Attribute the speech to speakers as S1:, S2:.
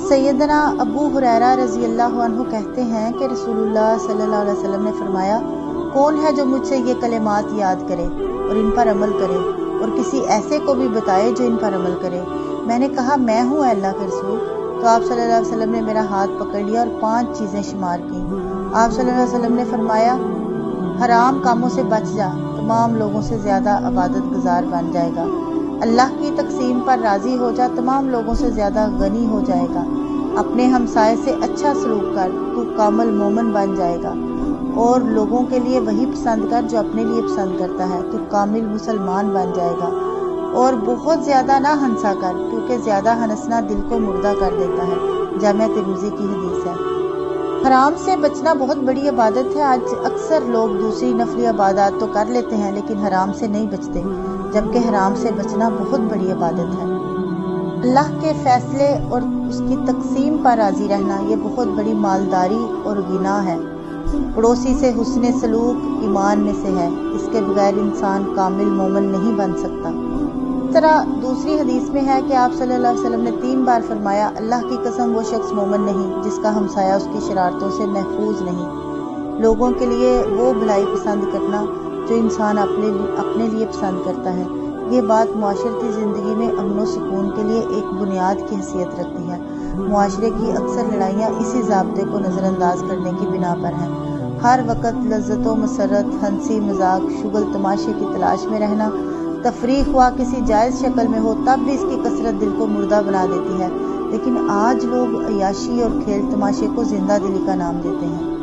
S1: सैयदना अबू हुरैरा रज़ी अल्लाह अन्हु कहते हैं कि रसूलुल्लाह सल्लल्लाहु अलैहि वसल्लम ने फरमाया, कौन है जो मुझसे ये कलिमात याद करे और इन पर अमल करे और किसी ऐसे को भी बताए जो इन पर अमल करे। मैंने कहा, मैं हूँ अल्लाह के रसूल। तो आप सल्लल्लाहु अलैहि वसल्लम ने मेरा हाथ पकड़ लिया और 5 चीज़ें शुमार की। आप सल्लल्लाहु अलैहि वसल्लम ने फरमाया, हराम कामों से बच जा, तमाम लोगों से ज़्यादा इबादत गुजार बन जाएगा। अल्लाह की तकसीम पर राज़ी हो जा, तमाम लोगों से ज़्यादा गनी हो जाएगा। अपने हमसाये से अच्छा सलूक कर, तू कामिल मोमिन बन जाएगा। और लोगों के लिए वही पसंद कर जो अपने लिए पसंद करता है, तू कामिल मुसलमान बन जाएगा। और बहुत ज़्यादा ना हंसा कर, क्योंकि ज़्यादा हंसना दिल को मुर्दा कर देता है। जामिया तिर्मिज़ी की हदीस है। हराम से बचना बहुत बड़ी इबादत है। आज अक्सर लोग दूसरी नफली इबादत तो कर लेते हैं लेकिन हराम से नहीं बचते, जबकि हराम से बचना बहुत बड़ी इबादत है। अल्लाह के फैसले और उसकी तकसीम पर राज़ी रहना ये बहुत बड़ी मालदारी और गिना है। पड़ोसी से हुस्ने सलूक ईमान में से है, इसके बगैर इंसान कामिल मोमिन नहीं बन सकता। इस तरह दूसरी हदीस में है कि आप सल्लल्लाहु अलैहि वसल्लम ने 3 बार फरमाया, अल्लाह की कसम वो शख्स मोमिन नहीं जिसका हमसाया उसकी शरारतों से महफूज नहीं। लोगों के लिए वो भलाई पसंद करना जो इंसान अपने लिए पसंद करता है। ये बात मुआशरती ज़िंदगी में अमन और सुकून के लिए एक बुनियाद की हैसियत रखती है। मुआशरे की अक्सर लड़ाइयाँ इसी ज़ाब्ते को नज़रअंदाज करने की बिना पर हैं। हर वक्त लज्जत व मसरत, हंसी मजाक, शुगल तमाशे की तलाश में रहना, तफरीक हुआ किसी जायज़ शक्ल में हो तब भी इसकी कसरत दिल को मुर्दा बना देती है। लेकिन आज लोग अयाशी और खेल तमाशे को जिंदा दिली का नाम देते हैं।